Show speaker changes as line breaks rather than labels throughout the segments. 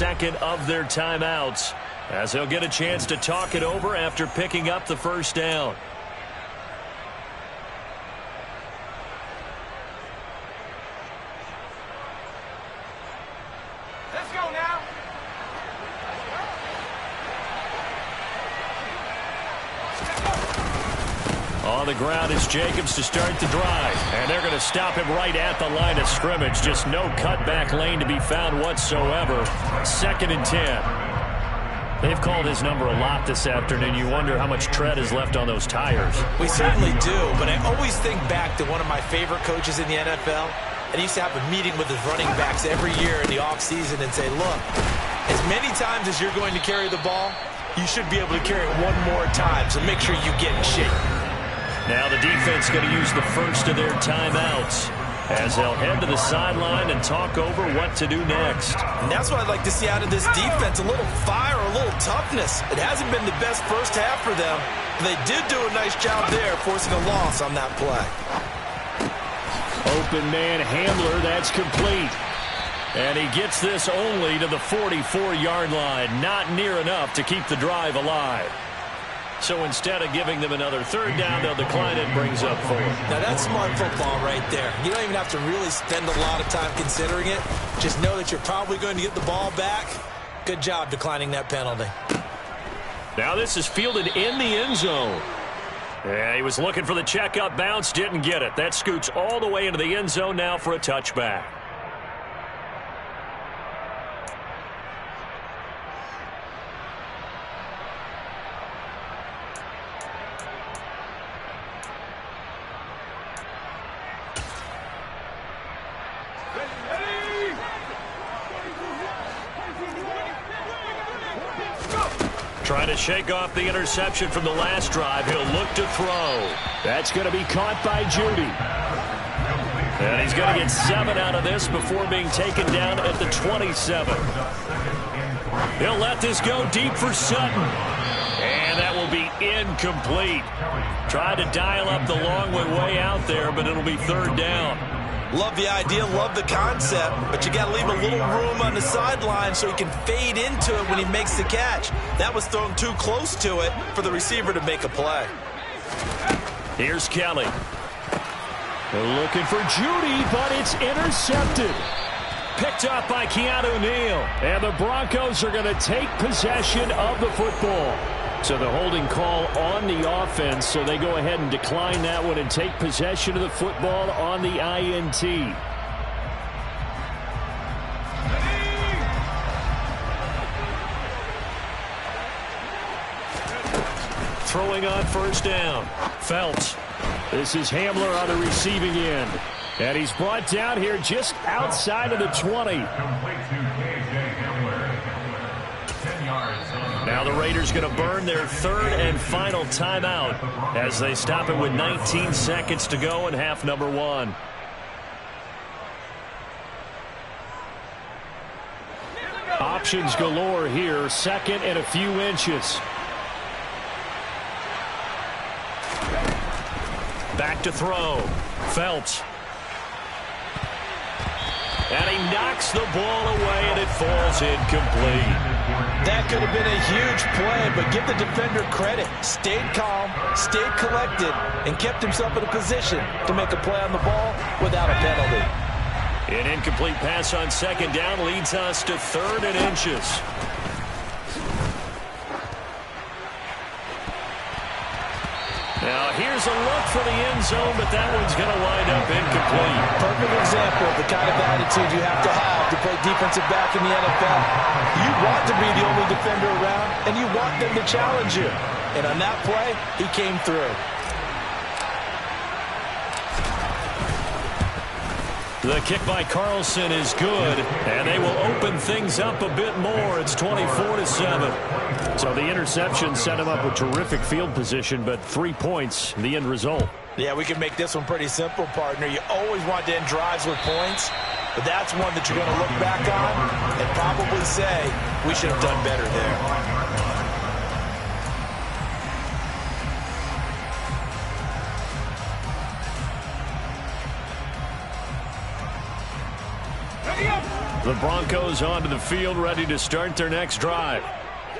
second of their timeouts, as they'll get a chance to talk it over after picking up the first down.
Let's go now.
On the ground is Jacobs to start the drive. And they're going to stop him right at the line of scrimmage. Just no cutback lane to be found whatsoever. 2nd and 10. They've called his number a lot this afternoon. You wonder how much tread is left on those tires.
We certainly do, but I always think back to one of my favorite coaches in the NFL. And he used to have a meeting with his running backs every year in the offseason and say, look, as many times as you're going to carry the ball, you should be able to carry it one more time, so make sure you get in shape.
Now the defense going to use the first of their timeouts as they'll head to the sideline and talk over what to do next.
And that's what I'd like to see out of this defense, a little fire, a little toughness. It hasn't been the best first half for them, but they did do a nice job there forcing a loss on that play.
Open man Hamler, that's complete. And he gets this only to the 44-yard line. Not near enough to keep the drive alive. So instead of giving them another 3rd down, they'll decline it, brings up 4th.
Now that's smart football right there. You don't even have to really spend a lot of time considering it. Just know that you're probably going to get the ball back. Good job declining that penalty.
Now this is fielded in the end zone. Yeah, he was looking for the checkup bounce, didn't get it. That scoots all the way into the end zone now for a touchback. Trying to shake off the interception from the last drive. He'll look to throw. That's going to be caught by Judy. And he's going to get 7 out of this before being taken down at the 27. He'll let this go deep for Sutton. And that will be incomplete. Tried to dial up the long way out there, but it'll be 3rd down.
Love the idea, love the concept, but you got to leave a little room on the sideline so he can fade into it when he makes the catch. That was thrown too close to it for the receiver to make a play.
Here's Kelly. They're looking for Judy, but it's intercepted. Picked up by Keanu Neal. And the Broncos are going to take possession of the football. So the holding call on the offense, so they go ahead and decline that one and take possession of the football on the INT. Throwing on 1st down. Phelps. This is Hamler on the receiving end. And he's brought down here just outside of the 20. Now the Raiders going to burn their 3rd and final timeout as they stop it with 19 seconds to go in half number 1. Options galore here. 2nd and a few inches. Back to throw. Phelps. And he knocks the ball away, and it falls incomplete.
That could have been a huge play, but give the defender credit. Stayed calm, stayed collected, and kept himself in a position to make a play on the ball without a penalty.
An incomplete pass on 2nd down leads us to 3rd and inches. Now here's a look for the end zone, but that one's going to wind up incomplete.
Perfect example of the kind of attitude you have to play defensive back in the NFL. You want to be the only defender around, and you want them to challenge you. And on that play, he came through.
The kick by Carlson is good, and they will open things up a bit more. It's 24-7. So the interception set him up with terrific field position, but 3 points, the end result.
Yeah, we can make this one pretty simple, partner. You always want to end drives with points, but that's one that you're going to look back on and probably say, we should have done better there.
The Broncos onto the field, ready to start their next drive.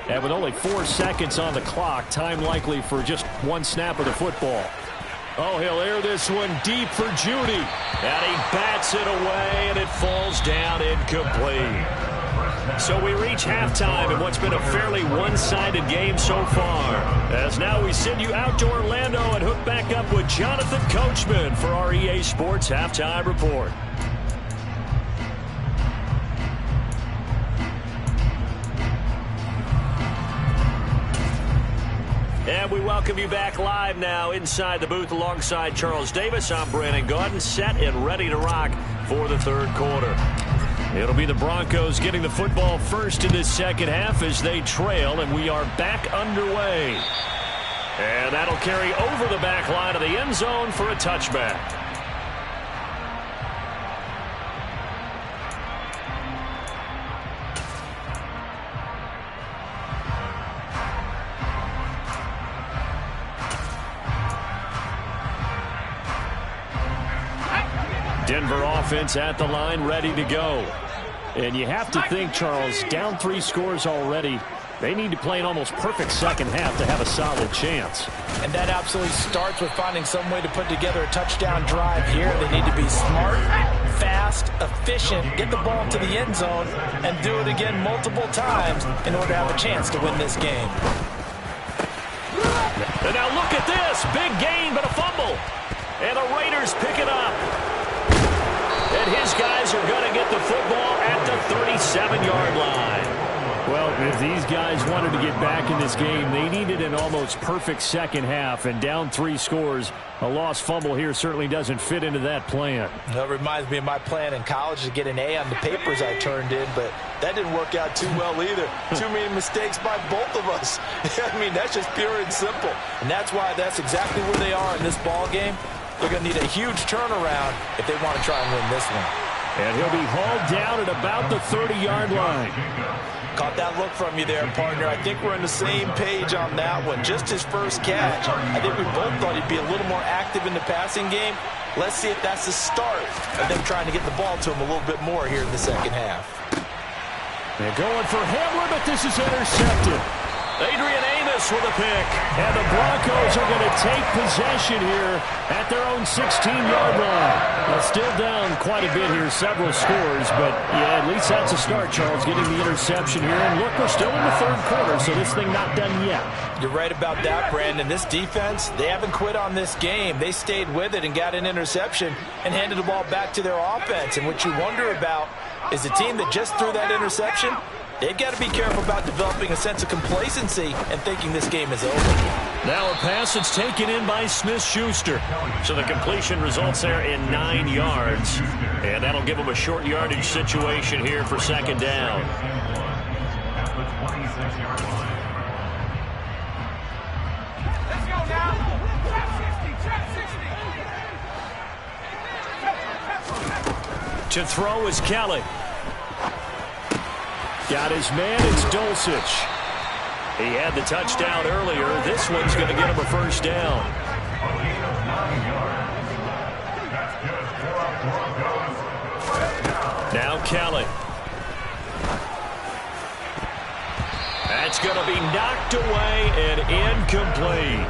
And with only 4 seconds on the clock, time likely for just one snap of the football. Oh, he'll air this one deep for Judy. And he bats it away, and it falls down incomplete. So we reach halftime in what's been a fairly one-sided game so far. As now we send you out to Orlando and hook back up with Jonathan Coachman for our EA Sports Halftime Report. And we welcome you back live now inside the booth alongside Charles Davis. I'm Brandon Gaudin, set and ready to rock for the third quarter. It'll be the Broncos getting the football first in this second half as they trail, and we are back underway. And that'll carry over the back line of the end zone for a touchback. Denver offense at the line, ready to go. And you have to think, Charles, down 3 scores already. They need to play an almost perfect second half to have a solid chance.
And that absolutely starts with finding some way to put together a touchdown drive here. They need to be smart, fast, efficient, get the ball to the end zone, and do it again multiple times in order to have a chance to win this game.
And now look at this. Big gain, but a fumble. And the Raiders pick it up. And his guys are going to get the football at the 37-yard line. Well, if these guys wanted to get back in this game, they needed an almost perfect second half. And down 3 scores, a lost fumble here certainly doesn't fit into that plan.
That reminds me of my plan in college to get an A on the papers I turned in, but that didn't work out too well either. Too many mistakes by both of us. I mean, that's just pure and simple. And that's why that's exactly where they are in this ball game. They're going to need a huge turnaround if they want to try and win this one.
And he'll be hauled down at about the 30-yard line.
Caught that look from you there, partner. I think we're on the same page on that one. Just his first catch. I think we both thought he'd be a little more active in the passing game. Let's see if that's the start of them trying to get the ball to him a little bit more here in the second half.
They're going for Hamler, but this is intercepted. Adrian Amos with a pick. And the Broncos are going to take possession here at their own 16-yard line. Now, still down quite a bit here, several scores, but yeah, at least that's a start, Charles, getting the interception here. And look, we're still in the third quarter, so this thing not done yet.
You're right about that, Brandon. This defense, they haven't quit on this game. They stayed with it and got an interception and handed the ball back to their offense. And what you wonder about is the team that just threw that interception, they've got to be careful about developing a sense of complacency and thinking this game is over.
Now a pass that's taken in by Smith-Schuster. So the completion results there in 9 yards. And that'll give them a short yardage situation here for second down.
Let's go now.
To throw is Kelly. Got his man, it's Dulcich. He had the touchdown earlier. This one's going to get him a first down. Now Kelly. That's going to be knocked away and incomplete.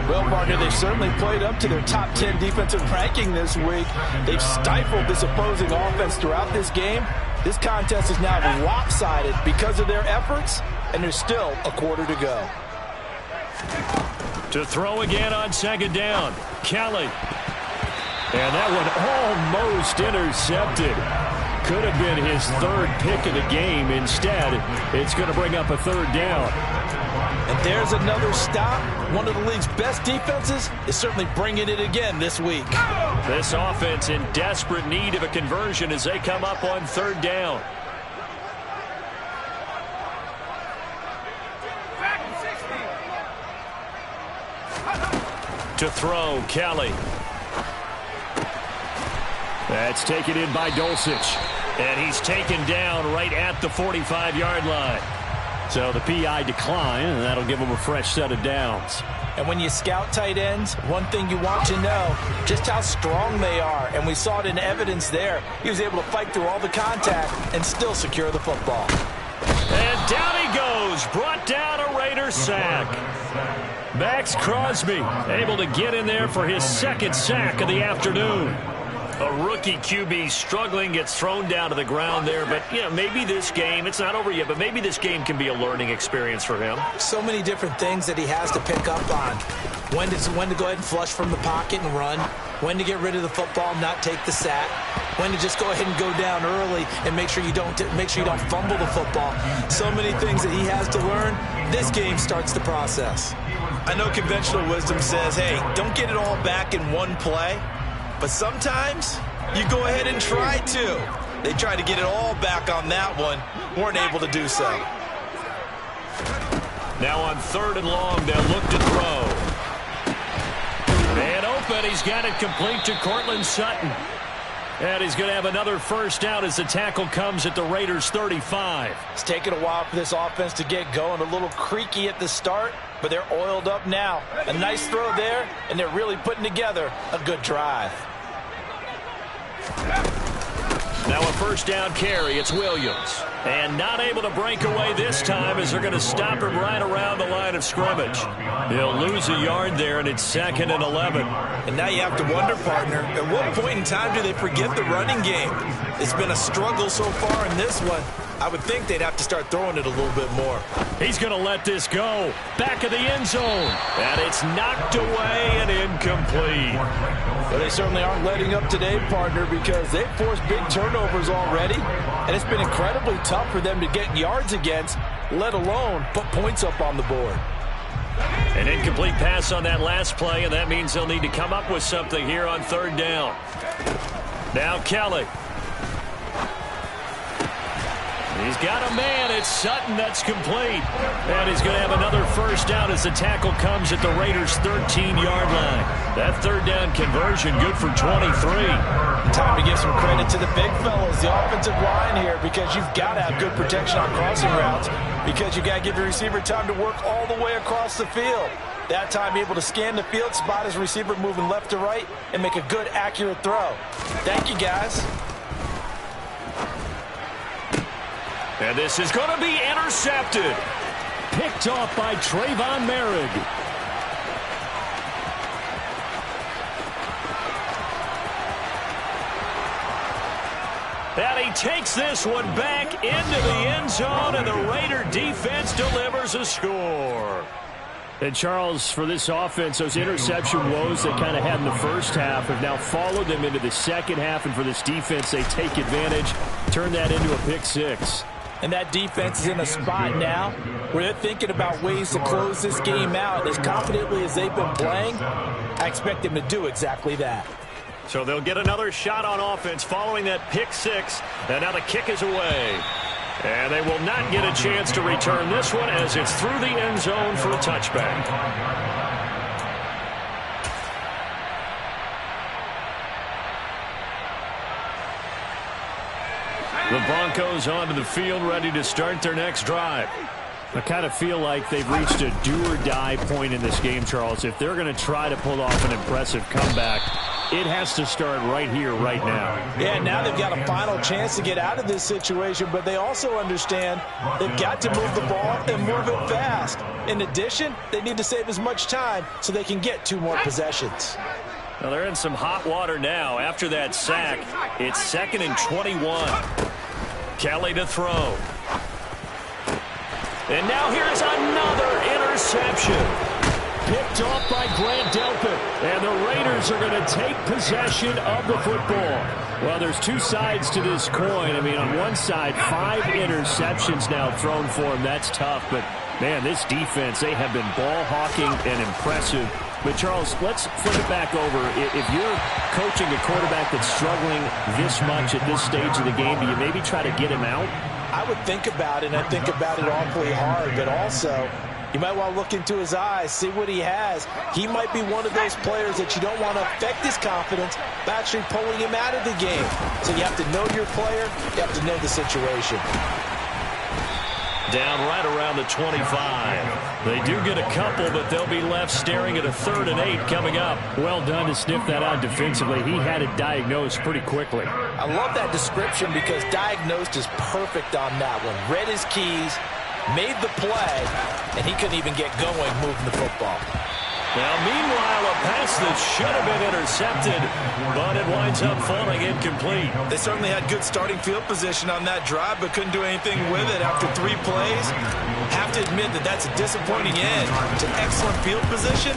Well, partner, they've certainly played up to their top 10 defensive ranking this week. They've stifled this opposing offense throughout this game. This contest is now lopsided because of their efforts, and there's still a quarter to go.
To throw again on second down, Kelly. And that one almost intercepted. Could have been his third pick of the game. Instead, it's going to bring up a third down.
And there's another stop. One of the league's best defenses is certainly bringing it again this week.
This offense in desperate need of a conversion as they come up on third down. To throw, Kelly. That's taken in by Dulcich. And he's taken down right at the 45-yard line. So the PI decline, and that'll give them a fresh set of downs.
And when you scout tight ends, one thing you want to know, just how strong they are. And we saw it in evidence there. He was able to fight through all the contact and still secure the football.
And down he goes, brought down a Raider sack. Max Crosby able to get in there for his second sack of the afternoon. A rookie QB struggling, gets thrown down to the ground there. But, you know, maybe this game, it's not over yet, but maybe this game can be a learning experience for him.
So many different things that he has to pick up on. When to go ahead and flush from the pocket and run. When to get rid of the football, not take the sack. When to just go ahead and go down early and make sure you don't fumble the football. So many things that he has to learn. This game starts the process. I know conventional wisdom says, hey, don't get it all back in one play. But sometimes you go ahead and try to. They tried to get it all back on that one. Weren't able to do so.
Now on 3rd and long, they'll look to throw. And open, he's got it complete to Cortland Sutton. And he's going to have another first down as the tackle comes at the Raiders' 35.
It's taken a while for this offense to get going. A little creaky at the start, but they're oiled up now. A nice throw there, and they're really putting together a good drive.
Now a first down carry. It's Williams. And not able to break away this time as they're going to stop him right around the line of scrimmage. He'll lose a yard there, and it's 2nd and 11.
And now you have to wonder, partner, at what point in time do they forget the running game? It's been a struggle so far in this one. I would think they'd have to start throwing it a little bit more.
He's going to let this go. Back of the end zone. And it's knocked away and incomplete.
Well, they certainly aren't letting up today, partner, because they've forced big turnovers already. And it's been incredibly tough for them to get yards against, let alone put points up on the board.
An incomplete pass on that last play, and that means they'll need to come up with something here on 3rd down. Now Kelly. He's got a man. It's Sutton. That's complete. And he's going to have another first down as the tackle comes at the Raiders' 13-yard line. That 3rd down conversion good for 23.
Time to give some credit to the big fellas, the offensive line here, because you've got to have good protection on crossing routes, because you've got to give your receiver time to work all the way across the field. That time able to scan the field, spot his receiver moving left to right, and make a good, accurate throw. Thank you, guys.
And this is going to be intercepted. Picked off by Trayvon Merrick. And he takes this one back into the end zone, and the Raider defense delivers a score. And, Charles, for this offense, those interception woes they kind of had in the first half have now followed them into the second half. And for this defense, they take advantage, turn that into a pick six.
And that defense is in a spot now where they're thinking about ways to close this game out. As confidently as they've been playing, I expect them to do exactly that.
So they'll get another shot on offense following that pick six. And now the kick is away. And they will not get a chance to return this one as it's through the end zone for a touchback. The Broncos onto the field, ready to start their next drive. I kind of feel like they've reached a do-or-die point in this game, Charles. If they're going to try to pull off an impressive comeback, it has to start right here, right now.
Yeah, now they've got a final chance to get out of this situation, but they also understand they've got to move the ball and move it fast. In addition, they need to save as much time so they can get 2 more possessions.
Well, they're in some hot water now. After that sack, it's 2nd and 21. Kelly to throw. And now here's another interception. Picked off by Grant Delpit. And the Raiders are going to take possession of the football. Well, there's 2 sides to this coin. I mean, on one side, 5 interceptions now thrown for him. That's tough. But, man, this defense, they have been ball hawking and impressive. But, Charles, let's flip it back over. If you're coaching a quarterback that's struggling this much at this stage of the game, do you maybe try to get him out?
I would think about it, and I think about it awfully hard. But also, you might want to look into his eyes, see what he has. He might be one of those players that you don't want to affect his confidence by actually pulling him out of the game. So you have to know your player. You have to know the situation.
Down right around the 25. They do get a couple, but they'll be left staring at a 3rd and 8 coming up.
Well done to sniff that out defensively. He had it diagnosed pretty quickly.
I love that description because diagnosed is perfect on that one. Read his keys, made the play, and he couldn't even get going moving the football.
Now, meanwhile, a pass that should have been intercepted, but it winds up falling incomplete.
They certainly had good starting field position on that drive, but couldn't do anything with it after 3 plays. Have to admit that that's a disappointing end to excellent field position.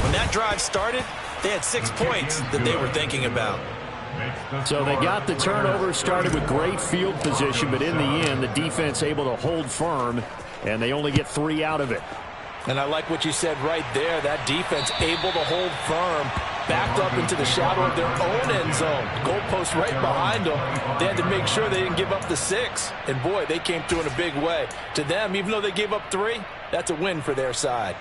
When that drive started, they had 6 points that they were thinking about.
So they got the turnover, started with great field position, but in the end, the defense able to hold firm, and they only get 3 out of it.
And I like what you said right there. That defense able to hold firm, backed up into the shadow of their own end zone. Goalpost right behind them. They had to make sure they didn't give up the 6. And, boy, they came through in a big way. To them, even though they gave up 3, that's a win for their side.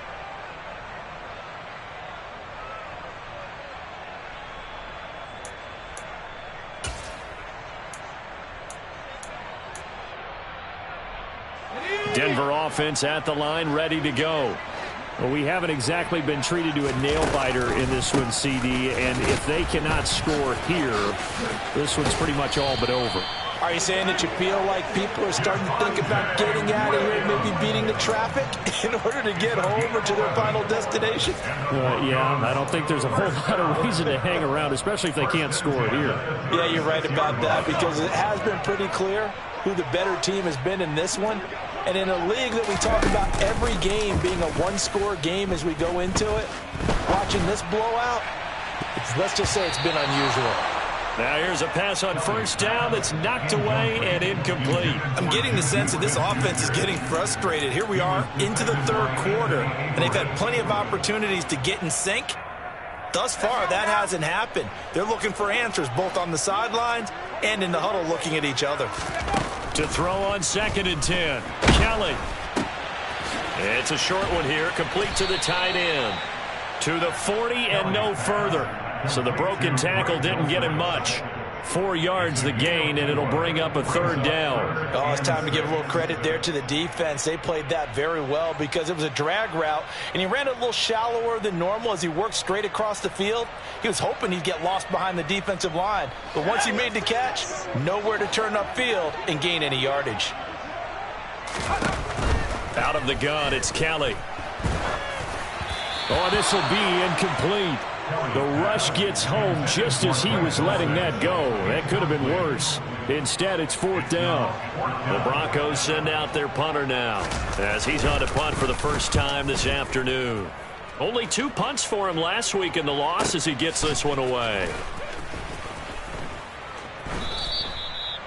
Denver offense at the line, ready to go.
Well, we haven't exactly been treated to a nail-biter in this one, CD, and if they cannot score here, this one's pretty much all but over.
Are you saying that you feel like people are starting to think about getting out of here and maybe beating the traffic in order to get home or to their final destination?
Yeah, I don't think there's a whole lot of reason to hang around, especially if they can't score here.
Yeah, you're right about that because it has been pretty clear who the better team has been in this one. And in a league that we talk about every game being a one-score game as we go into it, watching this blowout, let's just say it's been unusual.
Now here's a pass on 1st down that's knocked away and incomplete.
I'm getting the sense that this offense is getting frustrated. Here we are into the 3rd quarter, and they've had plenty of opportunities to get in sync. Thus far, that hasn't happened. They're looking for answers both on the sidelines and in the huddle looking at each other.
To throw on 2nd and 10. Kelly. It's a short one here, complete to the tight end. To the 40 and no further. So the broken tackle didn't get him much. 4 yards the gain, and it'll bring up a 3rd down.
Oh, it's time to give a little credit there to the defense. They played that very well because it was a drag route, and he ran a little shallower than normal as he worked straight across the field. He was hoping he'd get lost behind the defensive line, but once he made the catch, nowhere to turn upfield and gain any yardage.
Out of the gun, it's Kelly.
Oh, this will be incomplete. The rush gets home just as he was letting that go. That could have been worse. Instead, it's 4th down.
The Broncos send out their punter now as he's on to punt for the first time this afternoon. Only 2 punts for him last week in the loss as he gets this one away.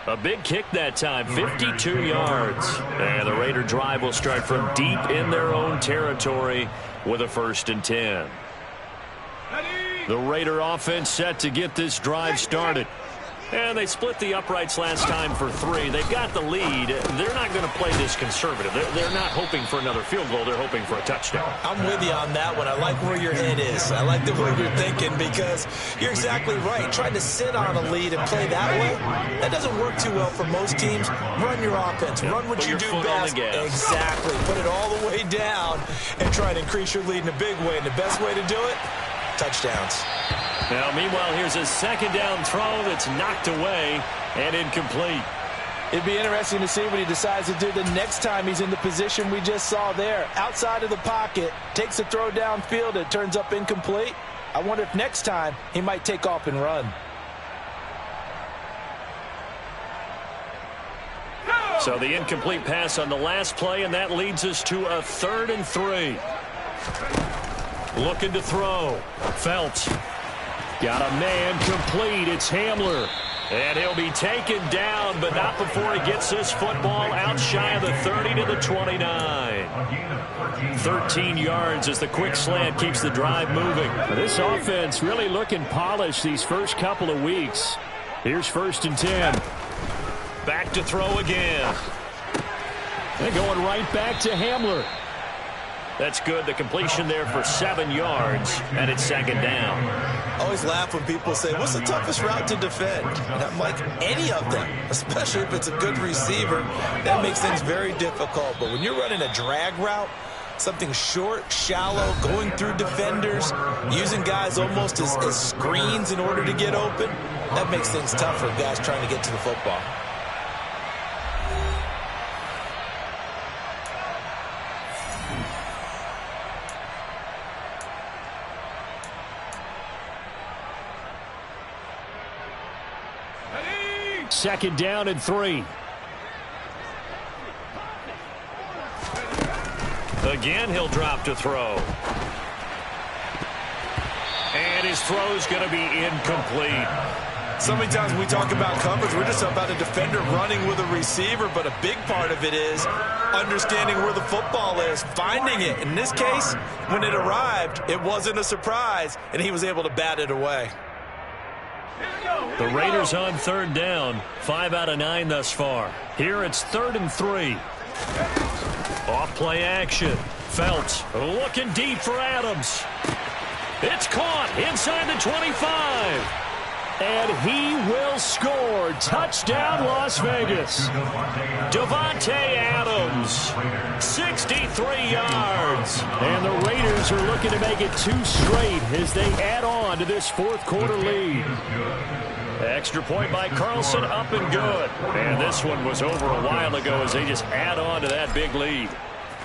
A big kick that time, 52 yards. And the Raider drive will start from deep in their own territory with a 1st and 10. The Raider offense set to get this drive started. And they split the uprights last time for 3. They've got the lead. They're not going to play this conservative. They're not hoping for another field goal. They're hoping for a touchdown.
I'm with you on that one. I like where your head is. I like the way you're thinking because you're exactly right. Trying to sit on a lead and play that way, that doesn't work too well for most teams. Run your offense. Run what you do best. Exactly. Put it all the way down and try to increase your lead in a big way. And the best way to do it, touchdowns.
Now, meanwhile, here's a 2nd down throw that's knocked away and incomplete.
It'd be interesting to see what he decides to do the next time he's in the position we just saw there. Outside of the pocket, takes a throw downfield, it turns up incomplete. I wonder if next time he might take off and run.
So the incomplete pass on the last play, and that leads us to a 3rd and 3. Looking to throw. Phelps. Got a man complete. It's Hamler. And he'll be taken down, but not before he gets this football out shy of the 30 to the 29. 13 yards as the quick slant keeps the drive moving.
This offense really looking polished these first couple of weeks. Here's 1st and 10.
Back to throw again.
They're going right back to Hamler.
That's good. The completion there for 7 yards, and it's second down.
I always laugh when people say, what's the toughest route to defend? And I'm like, any of them, especially if it's a good receiver. That makes things very difficult. But when you're running a drag route, something short, shallow, going through defenders, using guys almost as screens in order to get open, that makes things tough for guys trying to get to the football.
Second down and 3.
Again, he'll drop to throw. And his throw's going to be incomplete.
So many times when we talk about coverage, we're just about a defender running with a receiver, but a big part of it is understanding where the football is, finding it. In this case, when it arrived, it wasn't a surprise, and he was able to bat it away.
The Raiders on third down, 5 out of 9 thus far. Here it's 3rd and 3. Off play action. Phelps looking deep for Adams. It's caught inside the 25.
And he will score. Touchdown, Las Vegas.
Davante Adams, 63 yards.
And the Raiders are looking to make it 2 straight as they add on to this fourth quarter lead.
Extra point by Carlson, up and good. And this one was over a while ago as they just add on to that big lead.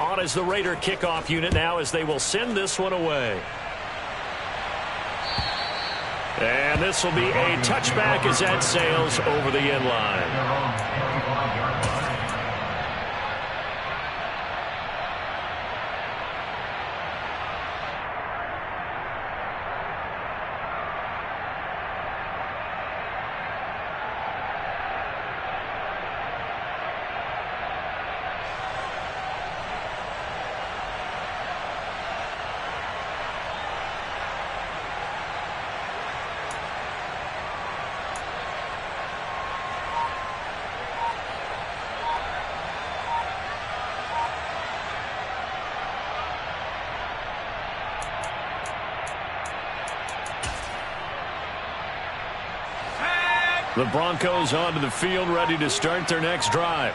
On is the Raider kickoff unit now as they will send this one away. And this will be a touchback as that sails over the end line. The Broncos onto the field, ready to start their next drive.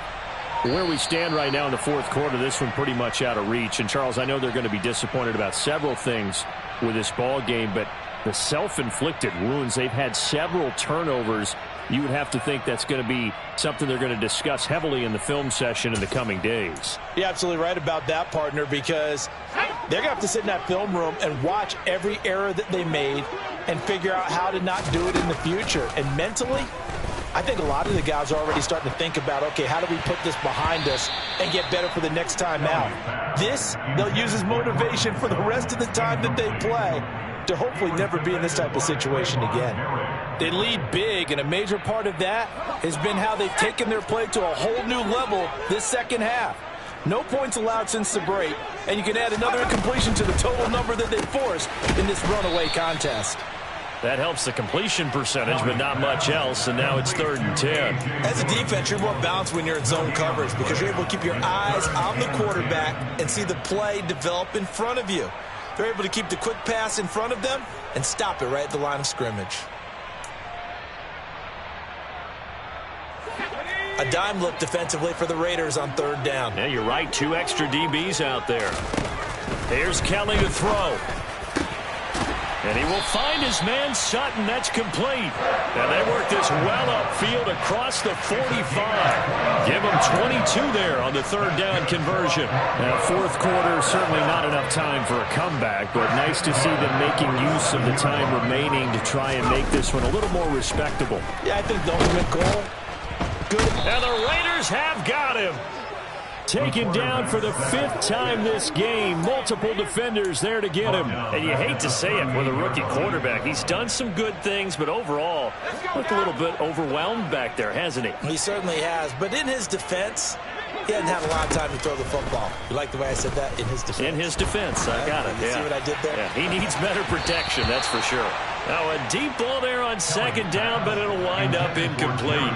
Where we stand right now in the fourth quarter, this one pretty much out of reach. And, Charles, I know they're going to be disappointed about several things with this ball game, but the self-inflicted wounds, they've had several turnovers. You would have to think that's going to be something they're going to discuss heavily in the film session in the coming days.
You're absolutely right about that, partner, because they're going to have to sit in that film room and watch every error that they made and figure out how to not do it in the future. And mentally, I think a lot of the guys are already starting to think about, okay, how do we put this behind us and get better for the next time out? This, they'll use as motivation for the rest of the time that they play to hopefully never be in this type of situation again. They lead big, and a major part of that has been how they've taken their play to a whole new level this second half. No points allowed since the break, and you can add another incompletion to the total number that they forced in this runaway contest.
That helps the completion percentage, but not much else, and now it's 3rd and 10.
As a defense, you're more balanced when you're in zone coverage because you're able to keep your eyes on the quarterback and see the play develop in front of you. They're able to keep the quick pass in front of them and stop it right at the line of scrimmage. A dime look defensively for the Raiders on 3rd down.
Yeah, you're right. 2 extra DBs out there. Here's Kelly to throw. And he will find his man Sutton. That's complete. And they work this well upfield across the 45. Give him 22 there on the 3rd down conversion.
Now, fourth quarter, certainly not enough time for a comeback, but nice to see them making use of the time remaining to try and make this one a little more respectable.
Yeah, I think the ultimate goal, good.
And the Raiders have got him.
Taken down for the 5th time this game. Multiple defenders there to get him.
And you hate to say it with a rookie quarterback. He's done some good things, but overall, looked a little bit overwhelmed back there, hasn't he?
He certainly has. But in his defense, he hadn't had a lot of time to throw the football. You like the way I said that? In his defense.
In his defense. I got it.
You see what I did there?
Yeah, he needs better protection, that's for sure. Now, a deep ball there on 2nd down, but it'll wind up incomplete.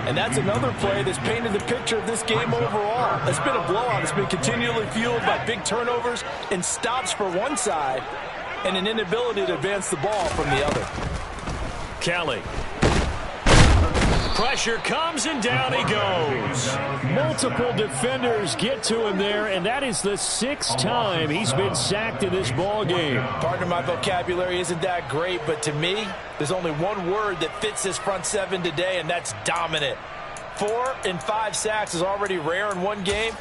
And that's another play that's painted the picture of this game overall. It's been a blowout. It's been continually fueled by big turnovers and stops for one side and an inability to advance the ball from the other.
Kelly. Pressure comes, and down he goes.
Multiple defenders get to him there, and that is the 6th time he's been sacked in this ball game.
Pardon my vocabulary isn't that great, but to me, there's only one word that fits this front seven today, and that's dominant. 4 and 5 sacks is already rare in one game.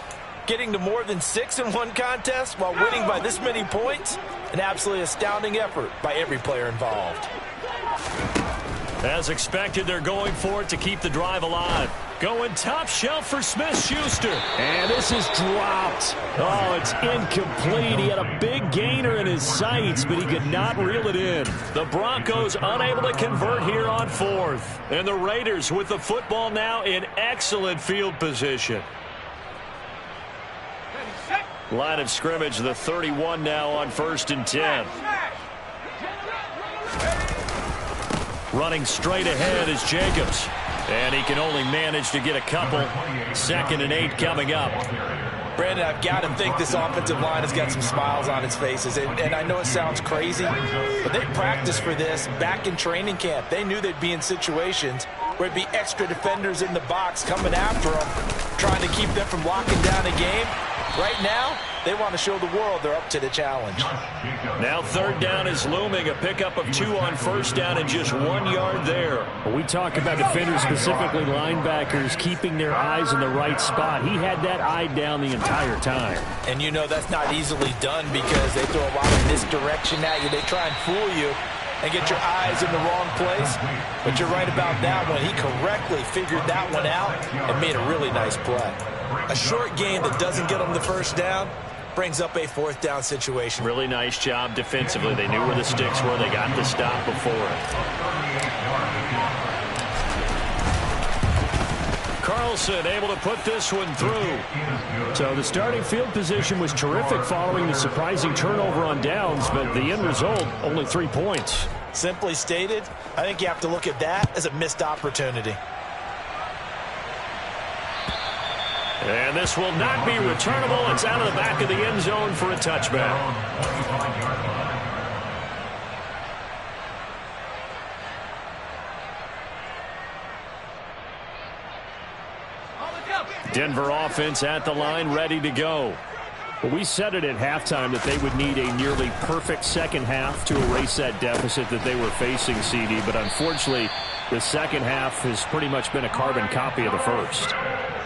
Getting to more than 6 in one contest while winning by this many points, an absolutely astounding effort by every player involved.
As expected, they're going for it to keep the drive alive. Going top shelf for Smith-Schuster.
And this is dropped. Oh, it's incomplete. He had a big gainer in his sights, but he could not reel it in.
The Broncos unable to convert here on 4th. And the Raiders with the football now in excellent field position. Line of scrimmage, the 31 now on 1st and 10. Running straight ahead is Jacobs. And he can only manage to get a couple. 2nd and 8 coming up.
Brandon, I've got to think this offensive line has got some smiles on its faces. And I know it sounds crazy, but they practiced for this back in training camp. They knew they'd be in situations where it'd be extra defenders in the box coming after them, trying to keep them from locking down a game. Right now, they want to show the world they're up to the challenge.
Now 3rd down is looming. A pickup of 2 on 1st down and just 1 yard there.
We talk about defenders, specifically linebackers, keeping their eyes in the right spot. He had that eye down the entire time.
And you know that's not easily done because they throw a lot of misdirection at you. They try and fool you and get your eyes in the wrong place. But you're right about that one. He correctly figured that one out and made a really nice play. A short game that doesn't get them the 1st down brings up a 4th down situation.
Really nice job defensively. They knew where the sticks were. They got the stop before it. Carlson able to put this one through.
So the starting field position was terrific following the surprising turnover on downs, but the end result, only 3 points.
Simply stated, I think you have to look at that as a missed opportunity.
And this will not be returnable. It's out of the back of the end zone for a touchback. Denver offense at the line, ready to go.
Well, we said it at halftime that they would need a nearly perfect second half to erase that deficit that they were facing, CD. But unfortunately, the second half has pretty much been a carbon copy of the first.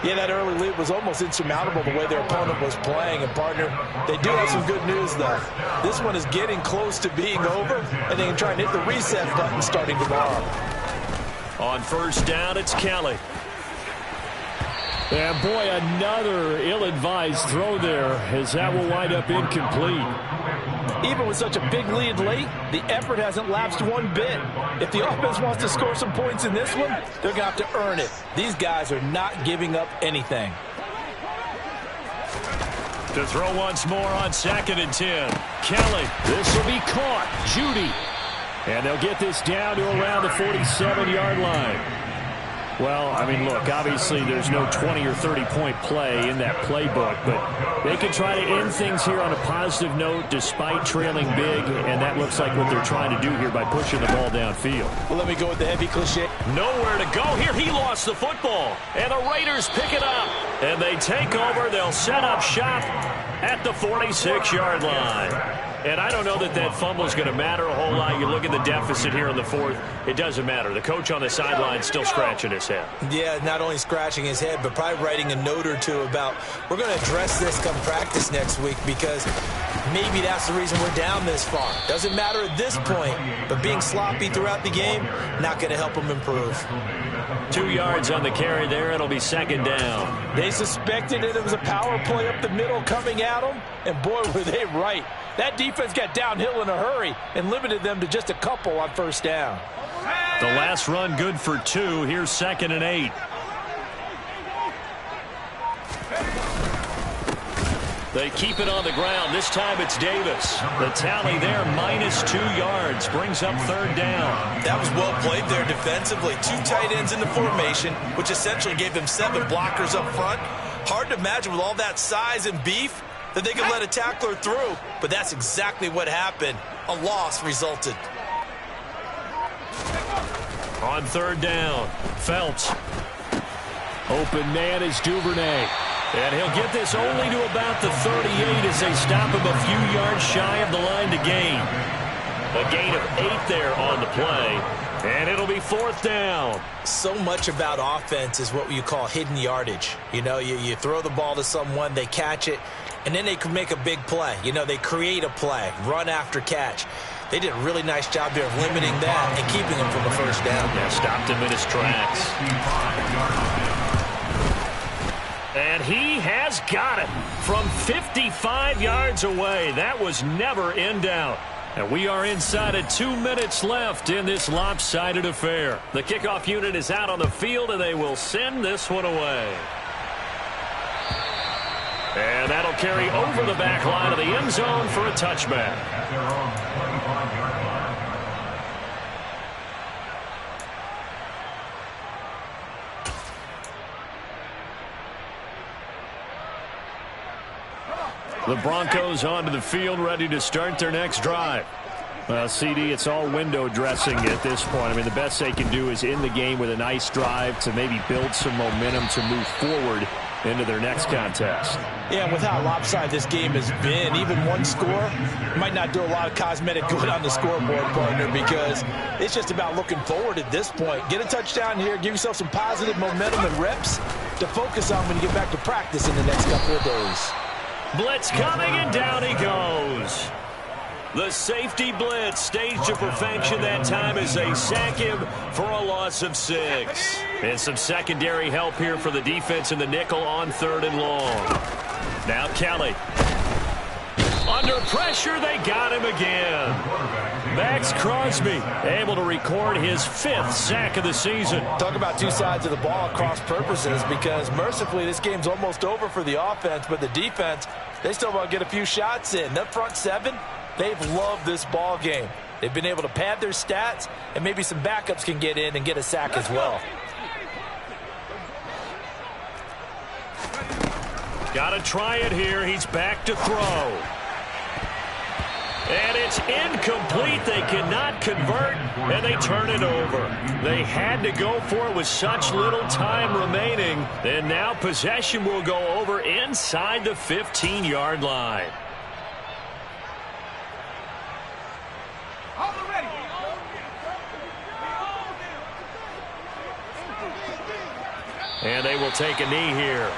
Yeah, that early lead was almost insurmountable the way their opponent was playing. And, partner, they do have some good news, though. This one is getting close to being over, and they can try and hit the reset button starting tomorrow.
On 1st down, it's Kelly.
And, boy, another ill-advised throw there as that will wind up incomplete.
Even with such a big lead late, the effort hasn't lapsed one bit. If the offense wants to score some points in this one, they're going to have to earn it. These guys are not giving up anything.
To throw once more on 2nd and 10. Kelly.
This will be caught. Judy. And they'll get this down to around the 47-yard line. Well, I mean, look, obviously there's no 20 or 30-point play in that playbook, but they can try to end things here on a positive note despite trailing big, and that looks like what they're trying to do here by pushing the ball downfield.
Well, let me go with the heavy cliche.
Nowhere to go here. He lost the football, and the Raiders pick it up, and they take over. They'll set up shop at the 46-yard line. And I don't know that that fumble is going to matter a whole lot. You look at the deficit here in the 4th. It doesn't matter. The coach on the sideline still scratching his head.
Yeah, not only scratching his head, but probably writing a note or two about we're going to address this come practice next week because maybe that's the reason we're down this far. Doesn't matter at this point, but being sloppy throughout the game, not going to help them improve.
2 yards on the carry there. It'll be 2nd down.
They suspected it was a power play up the middle coming at them, and boy, were they right. That defense got downhill in a hurry and limited them to just a couple on 1st down.
The last run good for 2. Here's 2nd and 8. They keep it on the ground. This time it's Davis. The tally there, -2 yards, brings up 3rd down.
That was well played there defensively. 2 tight ends in the formation, which essentially gave them 7 blockers up front. Hard to imagine with all that size and beef that they could let a tackler through, but that's exactly what happened. A loss resulted.
On 3rd down, Felts. Open man is Duvernay. And he'll get this only to about the 38 as they stop him a few yards shy of the line to gain. A gain of 8 there on the play. And it'll be 4th down.
So much about offense is what you call hidden yardage. You know, you throw the ball to someone, they catch it, and then they can make a big play. You know, they create a play, run after catch. They did a really nice job there of limiting that and keeping him from a 1st down.
Yeah, stopped him in his tracks. And he has got it from 55 yards away. That was never in doubt. And we are inside of 2 minutes left in this lopsided affair. The kickoff unit is out on the field, and they will send this one away. And that'll carry over the back line of the end zone for a touchback. The Broncos onto the field, ready to start their next drive. Well, CD, it's all window dressing at this point. I mean, the best they can do is in the game with a nice drive to maybe build some momentum to move forward into their next contest.
Yeah, and with how lopsided this game has been, even one score might not do a lot of cosmetic good on the scoreboard, partner, because it's just about looking forward at this point. Get a touchdown here, give yourself some positive momentum and reps to focus on when you get back to practice in the next couple of days.
Blitz coming, and down he goes. The safety blitz staged to perfection that time as they sack him for a loss of 6. And some secondary help here for the defense in the nickel on 3rd and long. Now Kelly. Under pressure, they got him again. Max Crosby able to record his 5th sack of the season.
Talk about 2 sides of the ball across purposes, because mercifully this game's almost over for the offense, but the defense, they still want to get a few shots in. That front 7, they've loved this ball game. They've been able to pad their stats, and maybe some backups can get in and get a sack as well.
Got to try it here. He's back to throw. And it's incomplete. They cannot convert, and they turn it over. They had to go for it with such little time remaining. And now possession will go over inside the 15-yard line. And they will take a knee here.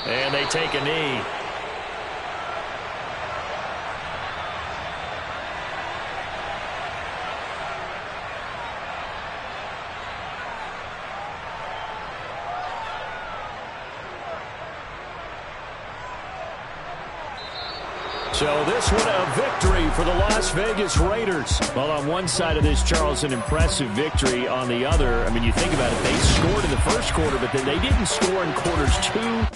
And they take a knee. So this one a victory for the Las Vegas Raiders. Well, on one side of this, Charles, an impressive victory. On the other, I mean, you think about it, they scored in the first quarter, but then they didn't score in quarters 2